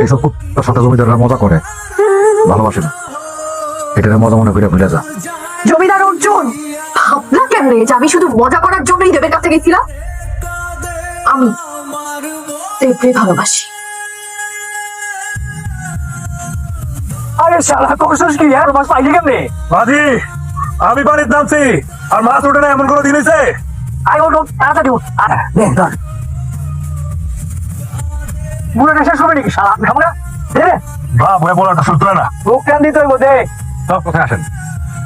এইসব ছোট জমিদাররা মজা করে, ভালোবাসে না। এটা মজা মনে করে ভুলে যা। জমিদার অর্জুন, ভাবনা কেন রে যে আমি শুধু মজা করার জন্যই দেবের কাছে গেছিলাম? আমি দেবকে ভালোবাসি। আরে শালা করছিস কি আর মাছ পাইলি কেমনে? মাঝি, আমি বাড়ির নামছি আর মাছ ওঠে না এমন কোনো দিন হয়েছে? আই ওঠ তাড়াতাড়ি উঠ। দে ধর বুড়োটা শেষ হবে নাকি শালা? আমি খাবো না। দে বা বয়ে বলাটা সত্য না। লোক কেন দিতে হইব? দে সব কোথায় আসেন?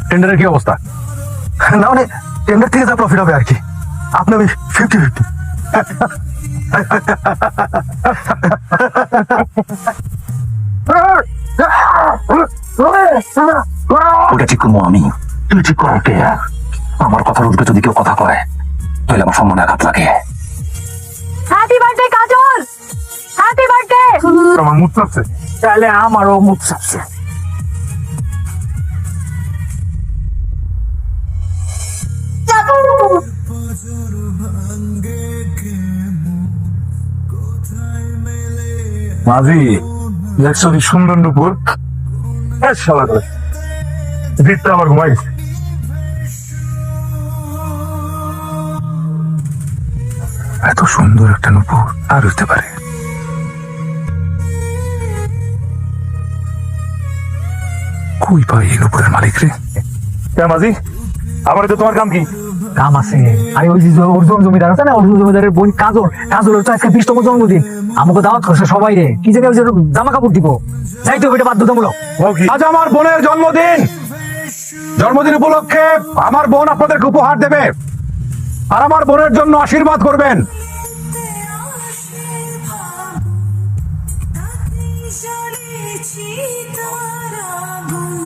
টেন্ডারের কি অবস্থা? না মানে টেন্ডার থেকে যা প্রফিট হবে আর কি, আপনি আমি 50-50। ওটা ঠিক করবো আমি, তুমি ঠিক করো কে? আমার কথার উঠবে যদি কেউ কথা কয় তাহলে আমার সম্মানে আঘাত লাগে। হ্যাপি বার্থডে কাজল, হ্যাপি বার্থডে। আমার মুখ চাচ্ছে। তাহলে আমারও মুখ চাচ্ছে। মাঝি, দেখছো কি সুন্দর নুপুর? শালা করে দিতে আবার ঘুমাই গেছে। এত সুন্দর একটা নুপুর আর হইতে পারে? কই পাই এই নুপুরের মালিক রে? মাঝি, আমার তো তোমার কাম কি? কাম আছে। আরে ওই যে অর্জুন জমিদার আছে না, অর্জুন জমিদারের বোন কাজল, কাজলের তো আজকে 20তম জন্মদিন। আমাকে দাওয়াত করছে সবাই রে। কি জানি জামা কাপড় দিব, যাইতে হবে, এটা বাধ্যতামূলক। আজ আমার বোনের জন্মদিন। জন্মদিন উপলক্ষে আমার বোন আপনাদেরকে উপহার দেবে আর আমার বোনের জন্য আশীর্বাদ করবেন। জ্বলেছি তারা